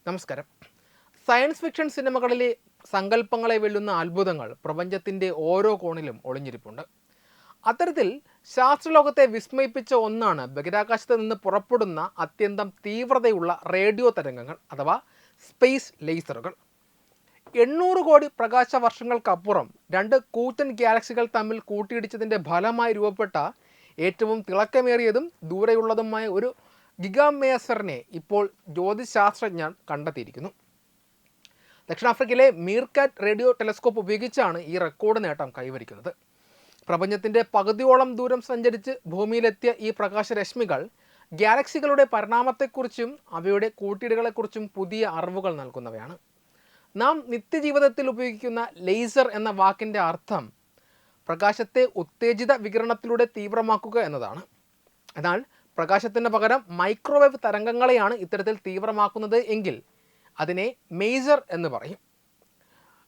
നമസ്കാരം. Science fiction സിനിമകളിലെ സങ്കല്പങ്ങളെ വെല്ലുന്ന അത്ഭുതങ്ങൾ പ്രപഞ്ചത്തിൻ്റെ ഓരോ കോണിലും ഒളിഞ്ഞിരിപ്പുണ്ട്. അത്തരത്തിൽ ശാസ്ത്രലോകത്തെ വിസ്മയിപ്പിച്ച ഒന്നാണ് ബഹിരാകാശത്ത് നിന്ന് പുറപ്പെടുന്ന അത്യന്തം തീവ്രതയുള്ള റേഡിയോ തരംഗങ്ങൾ അഥവാ സ്പേസ് ലേസറുകൾ. 800 കോടി പ്രകാശ വർഷങ്ങൾക്കപ്പുറം രണ്ട് കൂറ്റൻ ഗാലക്സികൾ തമ്മിൽ കൂട്ടിയിടിച്ചതിൻ്റെ ഫലമായി രൂപപ്പെട്ട ഏറ്റവും തിളക്കമേറിയതും ദൂരെയുള്ളതുമായ ഒരു ഗിഗാമേസറിനെ ഇപ്പോൾ ജ്യോതിശാസ്ത്രജ്ഞർ കണ്ടെത്തിയിരിക്കുന്നു. ദക്ഷിണാഫ്രിക്കയിലെ മീർക്കാറ്റ് റേഡിയോ ടെലസ്കോപ്പ് ഉപയോഗിച്ചാണ് ഈ റെക്കോർഡ് നേട്ടം കൈവരിക്കുന്നത്. പ്രപഞ്ചത്തിൻ്റെ പകുതിയോളം ദൂരം സഞ്ചരിച്ച് ഭൂമിയിലെത്തിയ ഈ പ്രകാശരശ്മികൾ ഗാലക്സികളുടെ പരിണാമത്തെക്കുറിച്ചും അവയുടെ കൂട്ടിയിടികളെക്കുറിച്ചും പുതിയ അറിവുകൾ നൽകുന്നവയാണ്. നാം നിത്യജീവിതത്തിൽ ഉപയോഗിക്കുന്ന ലേസർ എന്ന വാക്കിൻ്റെ അർത്ഥം പ്രകാശത്തെ ഉത്തേജിത വികിരണത്തിലൂടെ തീവ്രമാക്കുക എന്നതാണ്. എന്നാൽ പ്രകാശത്തിന് പകരം മൈക്രോവേവ് തരംഗങ്ങളെയാണ് ഇത്തരത്തിൽ തീവ്രമാക്കുന്നത് എങ്കിൽ അതിനെ മേസർ എന്ന് പറയും.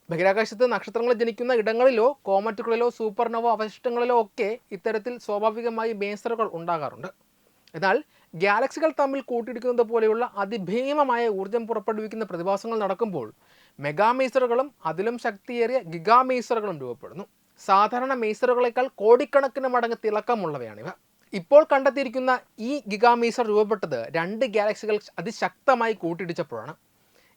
ബഹിരാകാശത്ത് നക്ഷത്രങ്ങൾ ജനിക്കുന്ന ഇടങ്ങളിലോ കോമറ്റുകളിലോ സൂപ്പർനോവ അവശിഷ്ടങ്ങളിലോ ഒക്കെ ഇത്തരത്തിൽ സ്വാഭാവികമായി മേസറുകൾ ഉണ്ടാകാറുണ്ട്. എന്നാൽ ഗാലക്സികൾ തമ്മിൽ കൂട്ടിയിടിക്കുന്നത് പോലെയുള്ള അതിഭീമമായ ഊർജ്ജം പുറപ്പെടുവിക്കുന്ന പ്രതിഭാസങ്ങൾ നടക്കുമ്പോൾ മെഗാമേസറുകളും അതിലും ശക്തിയേറിയ ഗിഗാമേസറുകളും രൂപപ്പെടുന്നു. സാധാരണ മേസറുകളേക്കാൾ കോടിക്കണക്കിന് മടങ്ങ് തിളക്കമുള്ളവയാണിവ. ഇപ്പോൾ കണ്ടെത്തിയിരിക്കുന്ന ഈ ഗിഗാമേസർ രൂപപ്പെട്ടത് രണ്ട് ഗാലക്സികൾ അതിശക്തമായി കൂട്ടിയിടിച്ചപ്പോഴാണ്.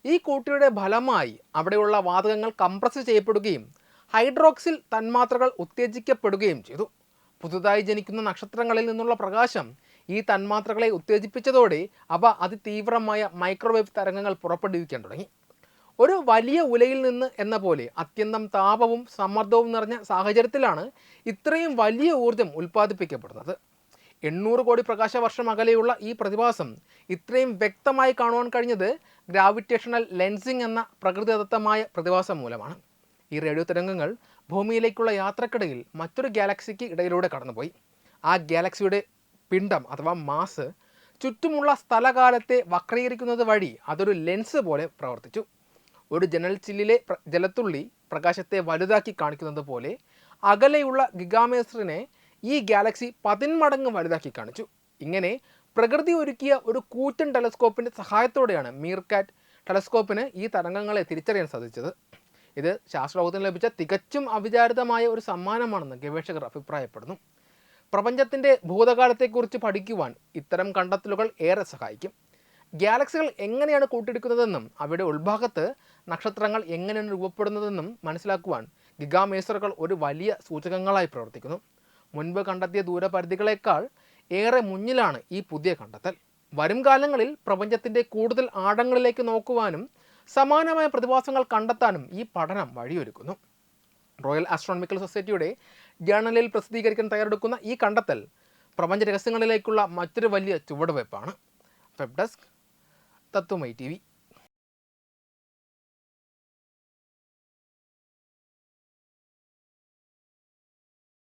ഈ കൂട്ടിയുടെ ഫലമായി അവിടെയുള്ള വാതകങ്ങൾ കംപ്രസ് ചെയ്യപ്പെടുകയും ഹൈഡ്രോക്സിൽ തന്മാത്രകൾ ഉത്തേജിക്കപ്പെടുകയും ചെയ്തു. പുതുതായി ജനിക്കുന്ന നക്ഷത്രങ്ങളിൽ നിന്നുള്ള പ്രകാശം ഈ തന്മാത്രകളെ ഉത്തേജിപ്പിച്ചതോടെ അവ അതിതീവ്രമായ മൈക്രോവേവ് തരംഗങ്ങൾ പുറപ്പെടുവിക്കാൻ തുടങ്ങി. ഒരു വലിയ ഉലയിൽ നിന്ന് എന്ന പോലെ അത്യന്തം താപവും സമ്മർദ്ദവും നിറഞ്ഞ സാഹചര്യത്തിലാണ് ഇത്രയും വലിയ ഊർജം ഉൽപ്പാദിപ്പിക്കപ്പെടുന്നത്. 800 കോടി പ്രകാശ വർഷം അകലെയുള്ള ഈ പ്രതിഭാസം ഇത്രയും വ്യക്തമായി കാണുവാൻ കഴിഞ്ഞത് ഗ്രാവിറ്റേഷണൽ ലെൻസിംഗ് എന്ന പ്രകൃതിദത്തമായ പ്രതിഭാസം മൂലമാണ്. ഈ റേഡിയോ തരംഗങ്ങൾ ഭൂമിയിലേക്കുള്ള യാത്രക്കിടയിൽ മറ്റൊരു ഗാലക്സിക്ക് ഇടയിലൂടെ കടന്നുപോയി. ആ ഗാലക്സിയുടെ പിണ്ഡം അഥവാ മാസ് ചുറ്റുമുള്ള സ്ഥലകാലത്തെ വക്രീകരിക്കുന്നത് വഴി അതൊരു ലെൻസ് പോലെ പ്രവർത്തിച്ചു. ഒരു ജനൽ ചില്ലിലെ ജലത്തുള്ളി പ്രകാശത്തെ വലുതാക്കി കാണിക്കുന്നത് പോലെ അകലെയുള്ള ഗിഗാമേസറിനെ ഈ ഗാലക്സി 10 മടങ്ങ് വലുതാക്കി കാണിച്ചു. ഇങ്ങനെ പ്രകൃതി ഒരുക്കിയ ഒരു കൂറ്റൻ ടെലസ്കോപ്പിൻ്റെ സഹായത്തോടെയാണ് മീർക്കാറ്റ് ടെലസ്കോപ്പിന് ഈ തരംഗങ്ങളെ തിരിച്ചറിയാൻ സാധിച്ചത്. ഇത് ശാസ്ത്രലോകത്തിന് ലഭിച്ച തികച്ചും അവിചാരിതമായ ഒരു സമ്മാനമാണെന്ന് ഗവേഷകർ അഭിപ്രായപ്പെടുന്നു. പ്രപഞ്ചത്തിൻ്റെ ഭൂതകാലത്തെക്കുറിച്ച് പഠിക്കുവാൻ ഇത്തരം കണ്ടെത്തലുകൾ ഏറെ സഹായിക്കും. ഗാലക്സികൾ എങ്ങനെയാണ് കൂട്ടിയിടിക്കുന്നതെന്നും അവയുടെ ഉൾഭാഗത്ത് നക്ഷത്രങ്ങൾ എങ്ങനെയാണ് രൂപപ്പെടുന്നതെന്നും മനസ്സിലാക്കുവാൻ ഗിഗാമേസറുകൾ ഒരു വലിയ സൂചകങ്ങളായി പ്രവർത്തിക്കുന്നു. മുൻപ് കണ്ടെത്തിയ ദൂരപരിധികളേക്കാൾ ഏറെ മുന്നിലാണ് ഈ പുതിയ കണ്ടെത്തൽ. വരും കാലങ്ങളിൽ പ്രപഞ്ചത്തിൻ്റെ കൂടുതൽ ആഴങ്ങളിലേക്ക് നോക്കുവാനും സമാനമായ പ്രതിഭാസങ്ങൾ കണ്ടെത്താനും ഈ പഠനം വഴിയൊരുക്കുന്നു. റോയൽ ആസ്ട്രോണമിക്കൽ സൊസൈറ്റിയുടെ ജേണലിൽ പ്രസിദ്ധീകരിക്കാൻ തയ്യാറെടുക്കുന്ന ഈ കണ്ടെത്തൽ പ്രപഞ്ച രഹസ്യങ്ങളിലേക്കുള്ള മറ്റൊരു വലിയ ചുവടുവയ്പ്പാണ്. വെബ് ഡെസ്ക് തത്വമൈ TV.